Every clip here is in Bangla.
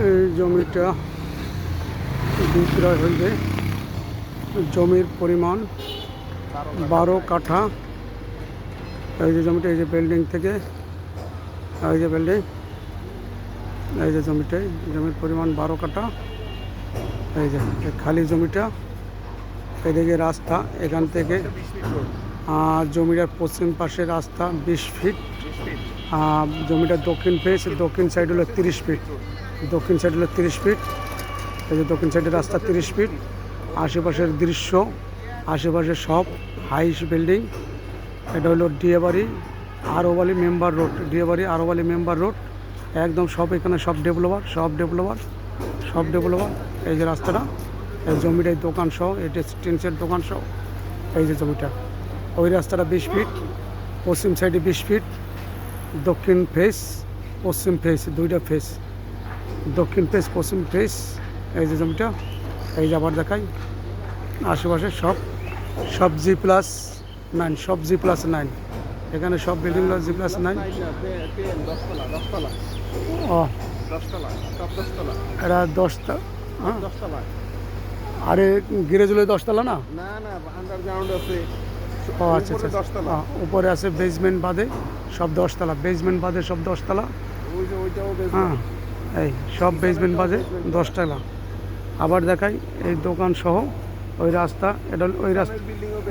এই জমিটা বিক্রয় হইবে। জমির পরিমাণ 12 কাঠা। এই যে জমিটা, এই যে বিল্ডিং থেকে, এই যে বিল্ডিং, এই যে জমিটাই, জমির পরিমাণ 12 কাঠা। এই যে খালি জমিটা, এদিকে রাস্তা, এখান থেকে জমিটার পশ্চিম পাশে রাস্তা 20 ফিট। জমিটার দক্ষিণ ফেস, দক্ষিণ সাইড হলো 30 ফিট, দক্ষিণ সাইড হলো 30 ফিট। এই যে দক্ষিণ সাইডের রাস্তা 30 ফিট। আশেপাশের দৃশ্য, আশেপাশে সব হাইস বিল্ডিং। এটা হলো ডিয়াবাড়ি আরোবালি মেম্বার রোড, ডিয়াবাড়ি আরোবালি মেম্বার রোড একদম। সব এখানে সব ডেভেলপার, সব ডেভেলপার, সব ডেভেলপার। এই যে রাস্তাটা, এই জমিটাই দোকান সহ, এটা টিনসের দোকান সহ। এই যে জমিটা, ওই রাস্তাটা 20 ফিট, পশ্চিম সাইডে 20 ফিট, দক্ষিণ ফেস পশ্চিম ফেস, দুইটা ফেস, দক্ষিণ ফেস পশ্চিম ফেস। এই যে জমিটা, এই যে আবার দেখাই, আশেপাশে সব সব G+9, সব G+9। এখানে সব বিল্ডিংগুলো G+9। ও এরা 10টা, হ্যাঁ। আরে গ্যারেজগুলো 10তলা না? ও আচ্ছা আচ্ছা, উপরে আছে বেসমেন্ট বাদে সব 10তলা, বেসমেন্ট বাদে সব 10তলা। হ্যাঁ, এই সব বেসমেন্ট বাদে 10তলা। আবার দেখাই, এই দোকান সহ ওই রাস্তা, এটা ওই রাস্তা,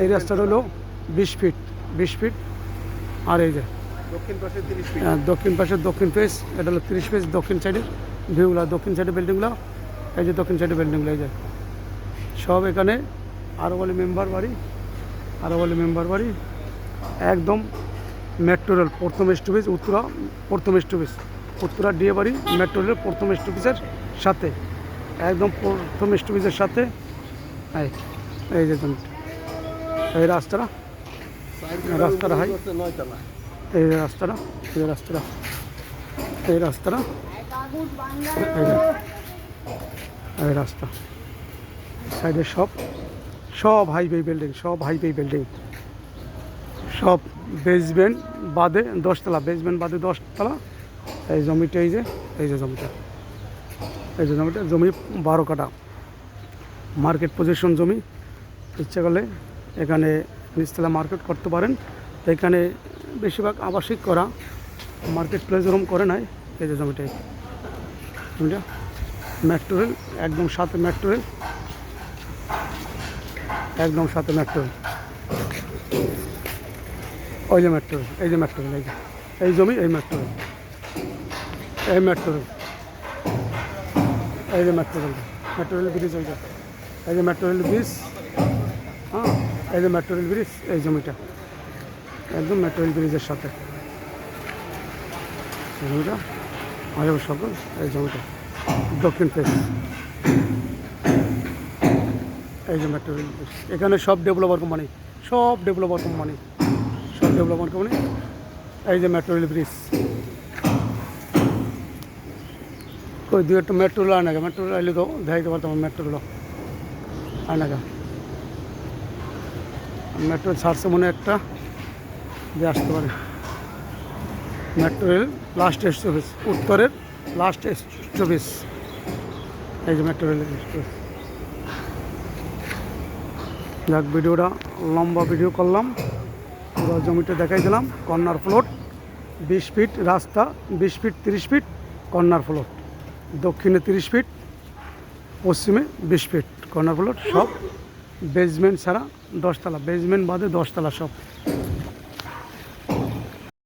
এই রাস্তাটা হলো 20 ফিট, 20 ফিট। আর এই যে দক্ষিণ পাশে দক্ষিণ ফেস, এটা হলো 30 ফেস। দক্ষিণ সাইডের ভিউগুলো, দক্ষিণ সাইডের বিল্ডিংগুলো, এই যে দক্ষিণ সাইডের বিল্ডিংগুলো, এই যে সব এখানে আরোবালি মেম্বার বাড়ি, আরোবালি মেম্বার বাড়ি একদম মেট্রো রেল প্রথম স্টপেজ উত্তরা, প্রথম stoppage Uttara Diabari metro rail প্রথম স্টপেজের সাথে, একদম প্রথম স্টপেজের সাথে। এই যে এই রাস্তাটা, রাস্তাটা হাই, এই রাস্তাটা, এই রাস্তাটা, এই রাস্তাটা, এই রাস্তা সাইডে সব সব হাইওয়ে বিল্ডিং, সব হাইওয়ে বিল্ডিং, সব বেসমেন্ট বাদে 10তলা, বেসমেন্ট বাদে 10তলা। এই জমিটা, এই যে, এই যে জমিটা, এই যে জমিটা, জমি 12 কাঠা, মার্কেট পজিশন জমি। ইচ্ছা করলে এখানে নিচতলা মার্কেট করতে পারেন। তো এখানে বেশিরভাগ আবাসিক করা, মার্কেট প্লেস ওরম করে নাই। এই যে জমিটাই, জমিটা মেট্রো রেল একদম সাথে, মেট্রো রেল একদম সাথে, মেট্রো রেল, ওই যে মেট্রো রেল, এই যে মেট্রো রেল, এই যে এই জমি, এই মেট্রো রেল, এই মেট্রো রেল, এই যে metro rail, metro rail bridge, ওই যে এই যে মেট্রো রেল ব্রিজ, হ্যাঁ, এই যে মেট্রো রেল ব্রিজ, এই জমিটা একদম মেট্রো রেল ব্রিজের সাথে জমিটা, আশেপাশে সকল। এই জমিটা দক্ষিণ ফেস, এই যে মেট্রো রেল ব্রিজ। এখানে সব ডেভেলপার কোম্পানি, সব ডেভেলপার কোম্পানি, সব ডেভেলপার কোম্পানি। এই যে মেট্রো রেল ব্রিজ, ওই দু একটা মেট্রো রেল আয় না, মেট্রো রেল আইলে তো দেখাইতে পারতাম মেট্রো রেল আয় না। মেট্রো ছাড়ছে মনে একটা যে আসতে পারে। মেট্রো রেল লাস্ট স্টপেজ, উত্তরের লাস্ট স্টপেজ, এই যে মেট্রো রেল স্টপেজ। যাক, ভিডিওটা লম্বা ভিডিও করলাম, পুরো জমিটা দেখাই দিলাম। কর্নার প্লট 20 ফিট রাস্তা, 20 ফিট 30 ফিট কর্নার প্লট, দক্ষিণে 30 ফিট, পশ্চিমে 20 ফিট কর্নার প্লট। সব বেসমেন্ট ছাড়া 10তলা, বেসমেন্ট বাদে 10তলা সব।